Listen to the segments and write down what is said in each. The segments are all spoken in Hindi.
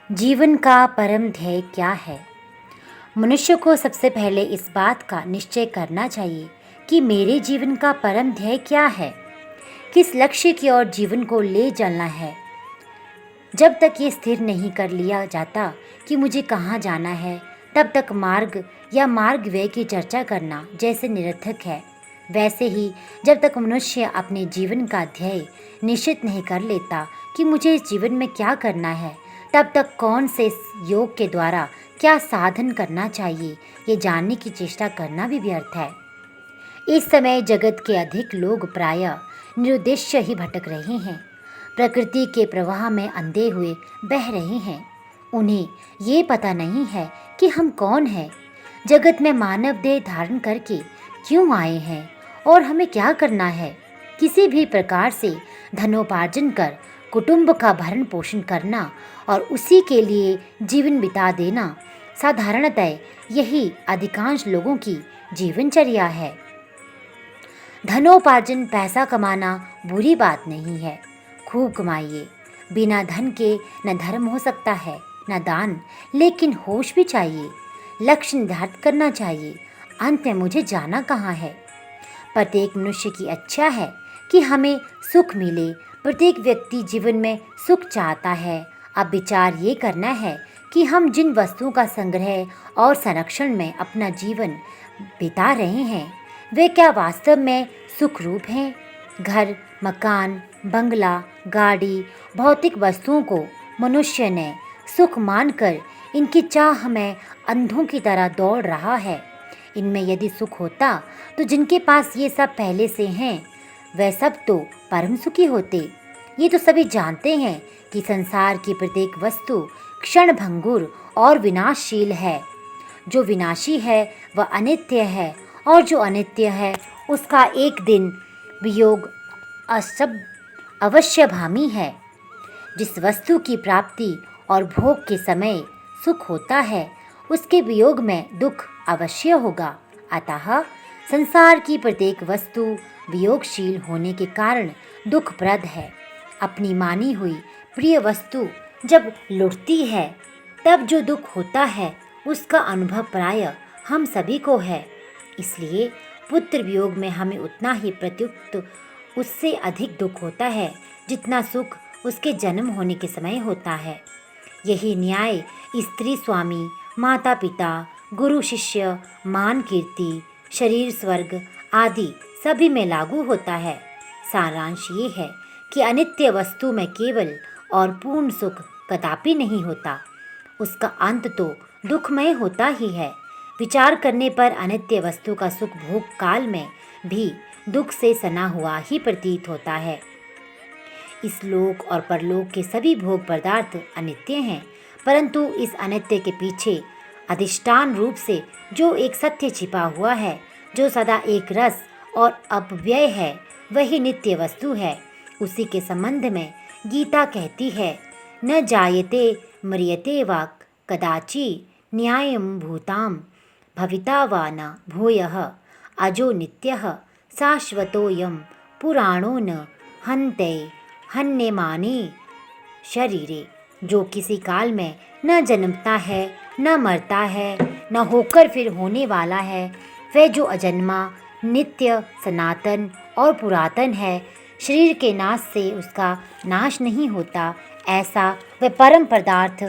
जीवन का परम ध्येय क्या है? मनुष्य को सबसे पहले इस बात का निश्चय करना चाहिए कि मेरे जीवन का परम ध्येय क्या है, किस लक्ष्य की ओर जीवन को ले चलना है। जब तक ये स्थिर नहीं कर लिया जाता कि मुझे कहाँ जाना है, तब तक मार्ग या मार्ग व्यय की चर्चा करना जैसे निरर्थक है। वैसे ही जब तक मनुष्य अपने जीवन का ध्येय निश्चित नहीं कर लेता कि मुझे इस जीवन में क्या करना है, तब तक कौन से योग के द्वारा क्या साधन करना चाहिए, ये जानने की चेष्टा करना भी व्यर्थ है। इस समय जगत के अधिक लोग प्रायः निरुद्देश्य ही भटक रहे हैं, प्रकृति के प्रवाह में अंधे हुए बह रहे हैं। उन्हें ये पता नहीं है कि हम कौन हैं, जगत में मानव देह धारण करके क्यों आए हैं और हमें क्या करना है। किसी भी प्रकार से धनोपार्जन कर कुटुंब का भरण पोषण करना और उसी के लिए जीवन बिता देना, साधारणतः यही अधिकांश लोगों की जीवनचर्या है। धनोपार्जन, पैसा कमाना बुरी बात नहीं है, खूब कमाइए। बिना धन के न धर्म हो सकता है न दान, लेकिन होश भी चाहिए, लक्ष्य निर्धारित करना चाहिए। अंत में मुझे जाना कहाँ है। प्रत्येक मनुष्य की इच्छा है कि हमें सुख मिले। प्रत्येक व्यक्ति जीवन में सुख चाहता है। अब विचार ये करना है कि हम जिन वस्तुओं का संग्रह और संरक्षण में अपना जीवन बिता रहे हैं, वे क्या वास्तव में सुख रूप हैं? घर, मकान, बंगला, गाड़ी, भौतिक वस्तुओं को मनुष्य ने सुख मानकर इनकी चाह में अंधों की तरह दौड़ रहा है। इनमें यदि सुख होता तो जिनके पास ये सब पहले से हैं, वह सब तो परम सुखी होते। ये तो सभी जानते हैं कि संसार की प्रत्येक वस्तु क्षणभंगुर और विनाशशील है। जो विनाशी है वह अनित्य है, और जो अनित्य है उसका एक दिन वियोग अवश्यभामी है। जिस वस्तु की प्राप्ति और भोग के समय सुख होता है, उसके वियोग में दुख अवश्य होगा। अतः संसार की प्रत्येक वस्तु वियोगशील होने के कारण दुखप्रद है। अपनी मानी हुई प्रिय वस्तु जब लुटती है, तब जो दुख होता है उसका अनुभव प्रायः हम सभी को है। इसलिए पुत्र वियोग में हमें उतना ही प्रत्युक्त उससे अधिक दुख होता है जितना सुख उसके जन्म होने के समय होता है। यही न्याय स्त्री स्वामी, माता पिता, गुरु शिष्य, मान कीर्ति, शरीर स्वर्ग आदि सभी में लागू होता है। सारांश ये है कि अनित्य वस्तु में केवल और पूर्ण सुख कदापि नहीं होता, उसका अंत तो दुखमय होता ही है। विचार करने पर अनित्य वस्तु का सुख भोग काल में भी दुख से सना हुआ ही प्रतीत होता है। इस लोक और परलोक के सभी भोग पदार्थ अनित्य हैं, परंतु इस अनित्य के पीछे अधिष्ठान रूप से जो एक सत्य छिपा हुआ है, जो सदा एक रस और अपव्यय है, वही नित्य वस्तु है। उसी के संबंध में गीता कहती है, न जायते म्रियते वा कदाचि न्यायं भूताम भविता वा न भूयः अजो नित्यः शाश्वतोऽयं पुराणो न हन्ते हन्यमाने शरीरे। जो किसी काल में न जन्मता है, न मरता है, न होकर फिर होने वाला है, वह जो अजन्मा, नित्य, सनातन और पुरातन है, शरीर के नाश से उसका नाश नहीं होता, ऐसा वह परम पदार्थ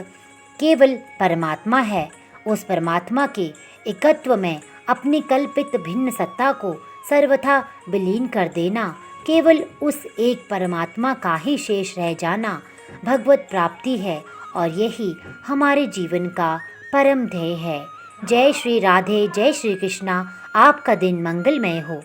केवल परमात्मा है। उस परमात्मा के एकत्व में अपनी कल्पित भिन्न सत्ता को सर्वथा विलीन कर देना, केवल उस एक परमात्मा का ही शेष रह जाना भगवत प्राप्ति है, और यही हमारे जीवन का परम ध्येय है। जय श्री राधे, जय श्री कृष्णा। आपका दिन मंगलमय हो।